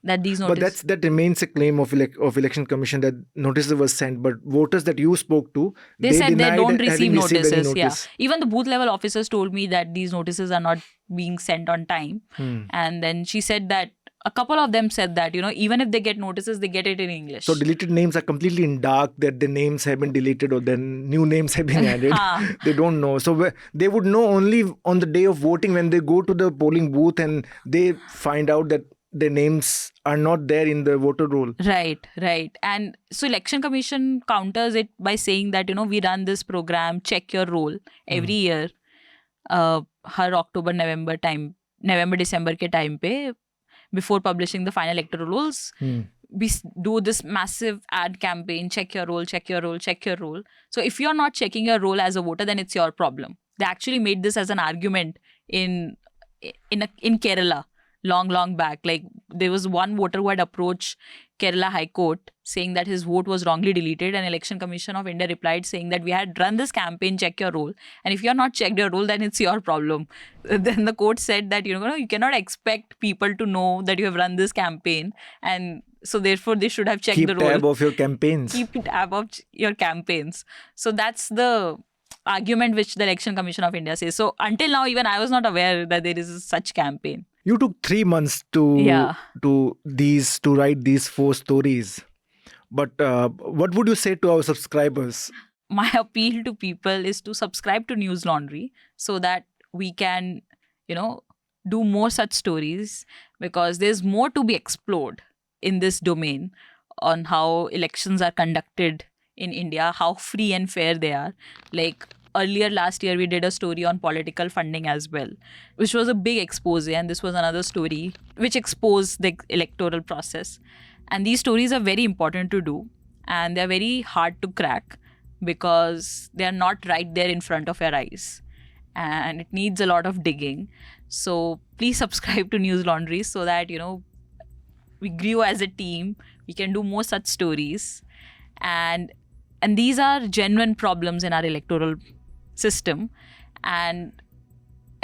That these notices. But that remains a claim of Election Commission that notices were sent, but voters that you spoke to, they said they don't receive notices. Notice. Yeah, even the booth level officers told me that these notices are not being sent on time, and then she said that a couple of them said that, even if they get notices, they get it in English. So deleted names are completely in dark, that the names have been deleted or then new names have been added. They don't know. So they would know only on the day of voting, when they go to the polling booth and they find out that their names are not there in the voter roll. Right. And so Election Commission counters it by saying that, we run this program, check your roll, every year, her October, November December के time पे, before publishing the final electoral rolls, we do this massive ad campaign, check your roll. So if you're not checking your roll as a voter, then it's your problem. They actually made this as an argument in Kerala long back. Like, there was one voter who had approached Kerala High Court saying that his vote was wrongly deleted, and Election Commission of India replied saying that we had run this campaign, check your roll, and if you're not checked your roll, then it's your problem. Then the court said that, you cannot expect people to know that you have run this campaign, and so therefore they should have checked the roll. Keep tab of your campaigns. Keep tab of your campaigns. So that's the argument which the Election Commission of India says. So until now, even I was not aware that there is such campaign. You took 3 months to write these 4 stories. But what would you say to our subscribers? My appeal to people is to subscribe to News Laundry so that we can, do more such stories, because there's more to be explored in this domain on how elections are conducted in India, how free and fair they are. Like, earlier last year, we did a story on political funding as well, which was a big expose. And this was another story which exposed the electoral process. And these stories are very important to do. And they're very hard to crack because they're not right there in front of your eyes. And it needs a lot of digging. So please subscribe to News Laundry so that, we grew as a team. We can do more such stories. And these are genuine problems in our electoral system, and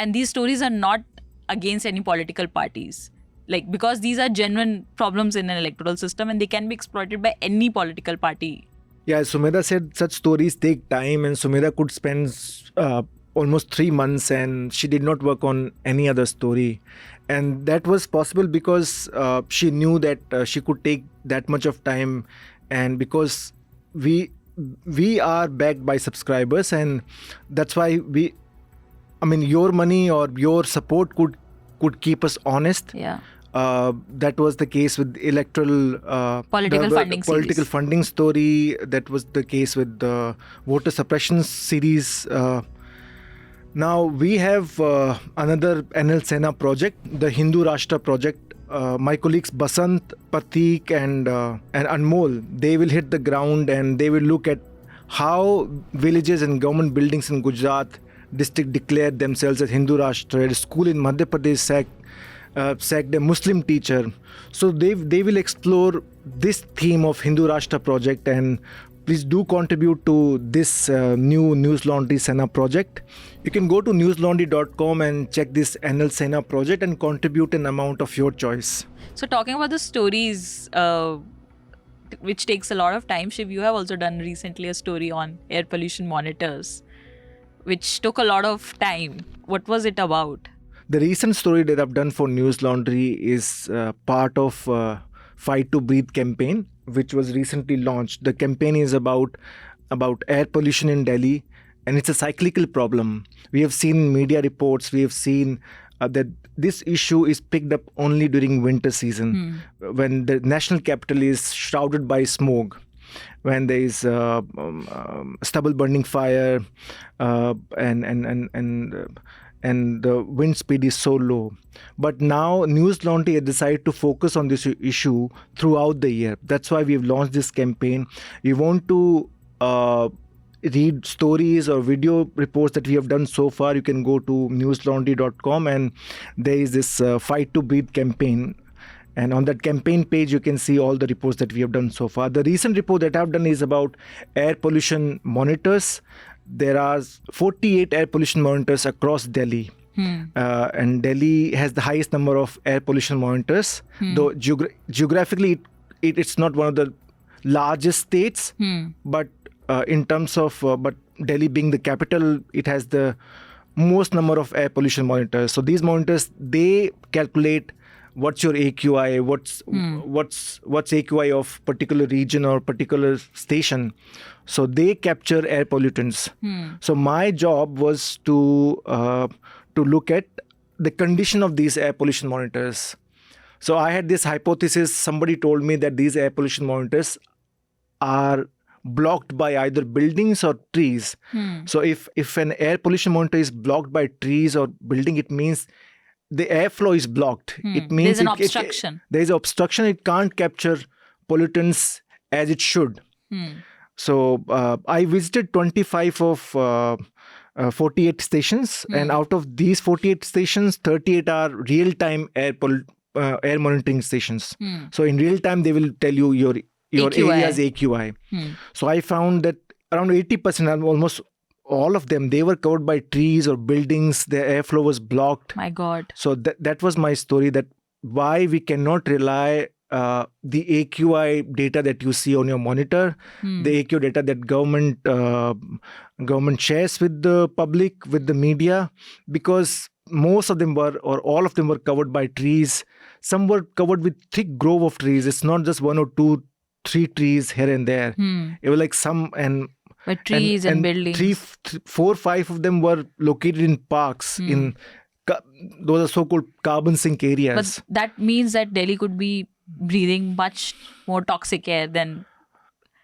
these stories are not against any political parties, like, because these are genuine problems in an electoral system and they can be exploited by any political party. Yeah, Sumedha said such stories take time, and Sumedha could spend almost 3 months and she did not work on any other story, and that was possible because she knew that she could take that much of time, and because we are backed by subscribers, and that's why your money or your support could keep us honest. Yeah. That was the case with electoral political funding story. That was the case with the voter suppression series. Now we have another NL Sena project, the Hindu Rashtra project. My colleagues Basant, Pratik and Anmol, they will hit the ground and they will look at how villages and government buildings in Gujarat district declared themselves as Hindu Rashtra. A school in Madhya Pradesh sacked a Muslim teacher. So they will explore this theme of Hindu Rashtra project, and please do contribute to this new News Laundry Sena project. You can go to newslaundry.com and check this NL Sena project and contribute an amount of your choice. So talking about the stories, which takes a lot of time, Shiv, you have also done recently a story on air pollution monitors, which took a lot of time. What was it about? The recent story that I've done for News Laundry is part of Fight to Breathe campaign, which was recently launched. The campaign is about air pollution in Delhi, and it's a cyclical problem. We have seen media reports, we have seen that this issue is picked up only during winter season, when the national capital is shrouded by smoke, when there is stubble burning fire, and the wind speed is so low. But now News Laundry has decided to focus on this issue throughout the year. That's why we've launched this campaign. We want to read stories or video reports that we have done so far. You can go to newslaundry.com and there is this Fight to Breathe campaign. And on that campaign page, you can see all the reports that we have done so far. The recent report that I've done is about air pollution monitors. There are 48 air pollution monitors across Delhi. And Delhi has the highest number of air pollution monitors. Though geographically, it's not one of the largest states. But in terms of, but Delhi being the capital, it has the most number of air pollution monitors. So these monitors, they calculate what's your AQI, what's AQI of particular region or particular station. So they capture air pollutants. So my job was to look at the condition of these air pollution monitors. So I had this hypothesis. Somebody told me that these air pollution monitors are blocked by either buildings or trees. So if an air pollution monitor is blocked by trees or building, it means the airflow is blocked. It means there's an obstruction. There is obstruction. It can't capture pollutants as it should. So I visited 25 of 48 stations, and out of these 48 stations, 38 are real-time air monitoring stations. So in real time, they will tell you your AQI. area's AQI. So I found that around 80%, almost all of them, they were covered by trees or buildings. Their airflow was blocked. My God. So that was my story, that why we cannot rely the AQI data that you see on your monitor, the AQI data that government shares with the public, with the media, because most of them were, or all of them were covered by trees. Some were covered with thick grove of trees. It's not just 1 or 2, 3 trees here and there. It was like some But trees and buildings. 4, 5 of them were located in parks. In those are so-called carbon sink areas. But that means that Delhi could be breathing much more toxic air than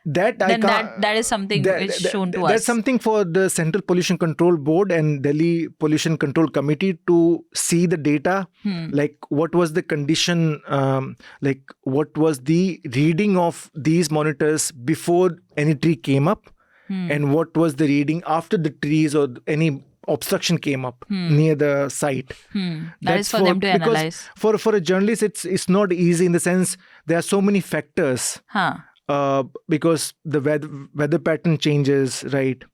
that is something which is shown to us. That's something for the Central Pollution Control Board and Delhi Pollution Control Committee to see the data, like what was the condition, like what was the reading of these monitors before any tree came up, and what was the reading after the trees or any obstruction came up near the site. That is for them to analyze. For a journalist, it's not easy in the sense there are so many factors. Because the weather pattern changes, right?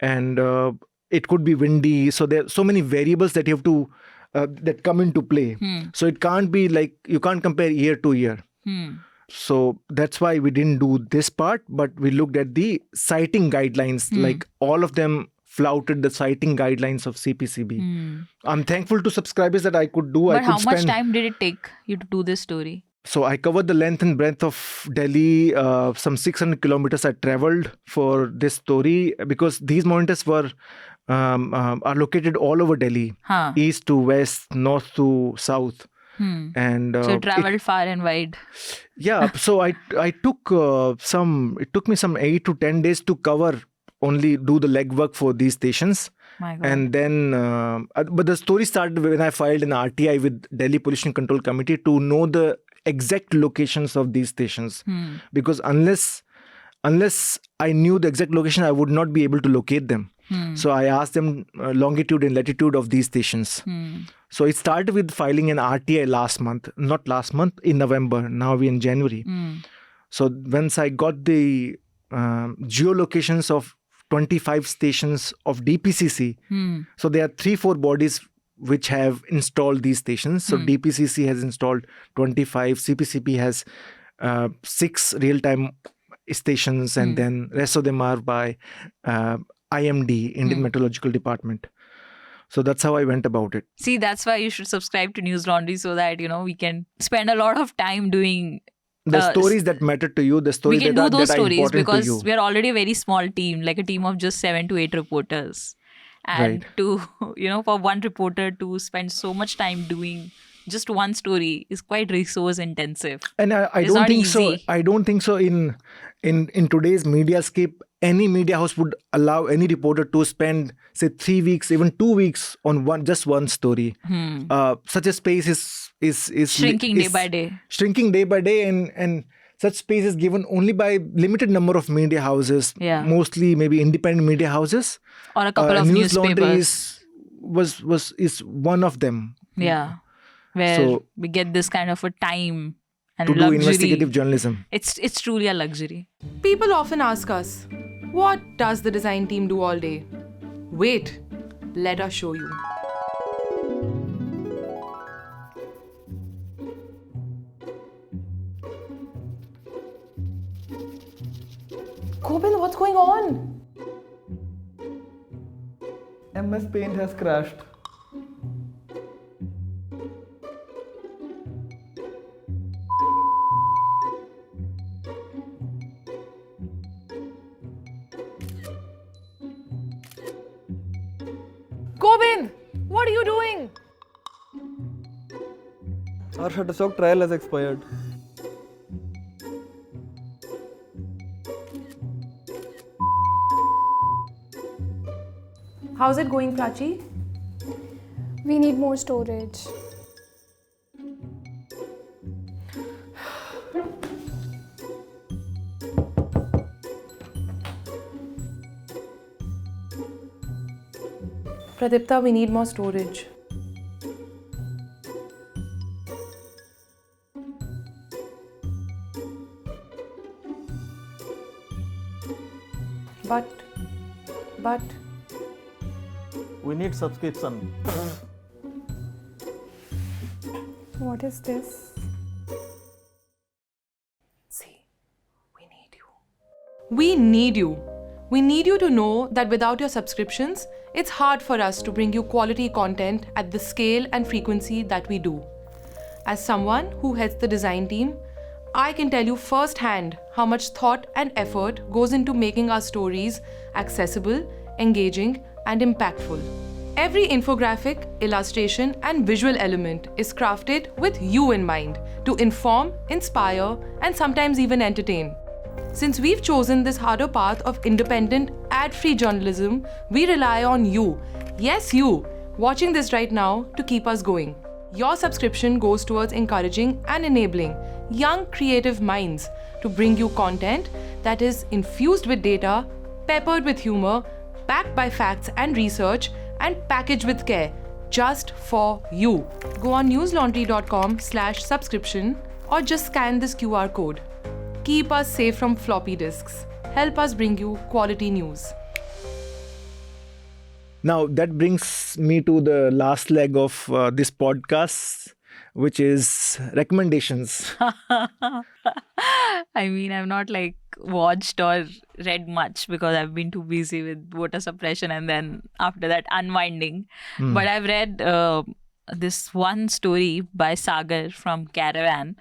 And it could be windy. So there are so many variables that you have to that come into play. So it can't be like, you can't compare year to year. So that's why we didn't do this part, but we looked at the siting guidelines. Like all of them flouted the siting guidelines of CPCB. I'm thankful to subscribers that I could do. But how much time did it take you to do this story? So I covered the length and breadth of Delhi, some 600 kilometers I traveled for this story, because these monitors were are located all over Delhi, east to west, north to south. And so you traveled far and wide. Yeah, so I took it took me some 8 to 10 days to do the legwork for these stations. My God. And then, but the story started when I filed an RTI with Delhi Pollution Control Committee to know the exact locations of these stations, because unless I knew the exact location, I would not be able to locate them. So I asked them longitude and latitude of these stations. So it started with filing an RTI in November. Now we're in January. So once I got the geolocations of 25 stations of DPCC, so there are 3-4 bodies which have installed these stations. So DPCC has installed 25, CPCB has 6 real-time stations, and then rest of them are by IMD, Indian Meteorological Department. So that's how I went about it. See, that's why you should subscribe to News Laundry, so that, we can spend a lot of time doing the stories that matter to you, the stories we can that do those are stories, important because to you. we are already a very small team, like a team of just 7 to 8 reporters. And to, for one reporter to spend so much time doing just one story is quite resource intensive. And I don't think so. I don't think so. In today's mediascape, any media house would allow any reporter to spend, say, 3 weeks, even 2 weeks on just one story. Such a space is shrinking day by day. Shrinking day by day, and such space is given only by limited number of media houses. Mostly maybe independent media houses. Or a couple of News newspapers. Laundry is one of them. Yeah. Where we get this kind of a time and to luxury. Do investigative journalism. It's truly a luxury. People often ask us, what does the design team do all day? Wait, let us show you. Kopil, what's going on? MS Paint has crashed. Our Shutterstock trial has expired. How's it going, Prachi? We need more storage. Pradipta, we need more storage. But We need subscription. What is this? see, we need you. We need you. We need you to know that without your subscriptions, it's hard for us to bring you quality content at the scale and frequency that we do. As someone who heads the design team, I can tell you firsthand how much thought and effort goes into making our stories accessible, engaging, and impactful. Every infographic, illustration, and visual element is crafted with you in mind to inform, inspire, and sometimes even entertain. Since we've chosen this harder path of independent, ad-free journalism, we rely on you, yes you, watching this right now to keep us going. Your subscription goes towards encouraging and enabling young creative minds to bring you content that is infused with data, peppered with humor, backed by facts and research, and packaged with care, just for you. Go on newslaundry.com/subscription or just scan this QR code. Keep us safe from floppy disks. Help us bring you quality news. Now, that brings me to the last leg of this podcast, which is recommendations. I mean, I've not like watched or read much because I've been too busy with voter suppression and then after that unwinding. But I've read this one story by Sagar from Caravan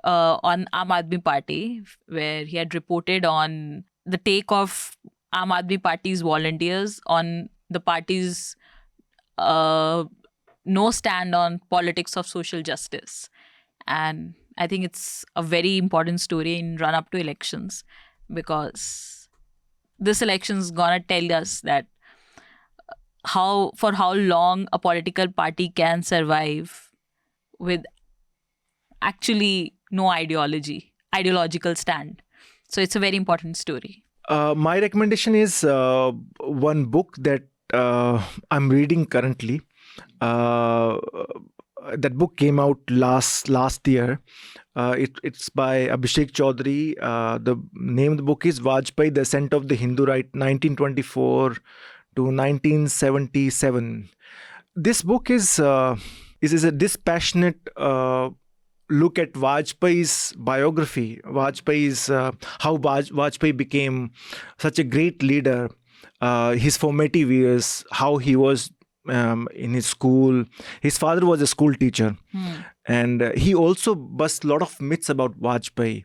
on Aam Aadmi Party, where he had reported on the take of Aam Aadmi Party's volunteers on the party's no stand on politics of social justice. And I think it's a very important story in run up to elections, because this election is gonna tell us that for how long a political party can survive with actually no ideological stand. So it's a very important story. My recommendation is one book that I'm reading currently. That book came out last year. It's by Abhishek Chaudhary. The name of the book is Vajpayee, The Ascent of the Hindu Right, 1924 to 1977. This book is a dispassionate look at Vajpayee's biography. How Vajpayee became such a great leader. His formative years, how he was in his school. His father was a school teacher, and he also busts a lot of myths about Vajpayee.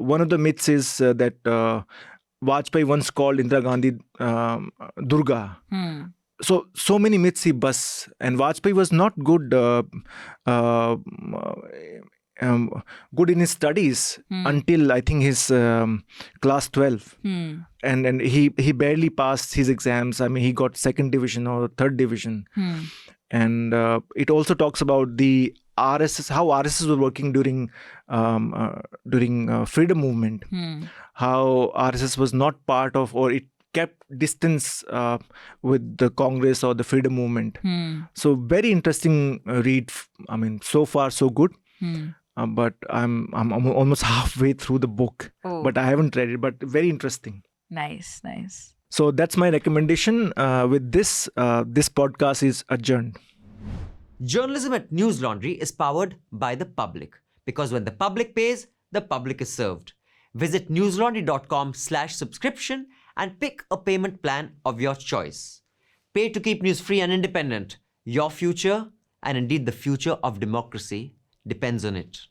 One of the myths is that Vajpayee once called Indira Gandhi Durga. So many myths he busts, and Vajpayee was not good in his studies until I think his class 12. And he barely passed his exams. I mean, he got 2nd division or 3rd division. And it also talks about the RSS, how RSS was working during freedom movement. How RSS was not part of, or it kept distance with the Congress or the freedom movement. So very interesting read. I mean, so far so good. But I'm almost halfway through the book, but I haven't read it. But very interesting. Nice. So that's my recommendation. With this, this podcast is adjourned. Journalism at News Laundry is powered by the public, because when the public pays, the public is served. Visit newslaundry.com/subscription and pick a payment plan of your choice. Pay to keep news free and independent. Your future, and indeed the future of democracy, depends on it.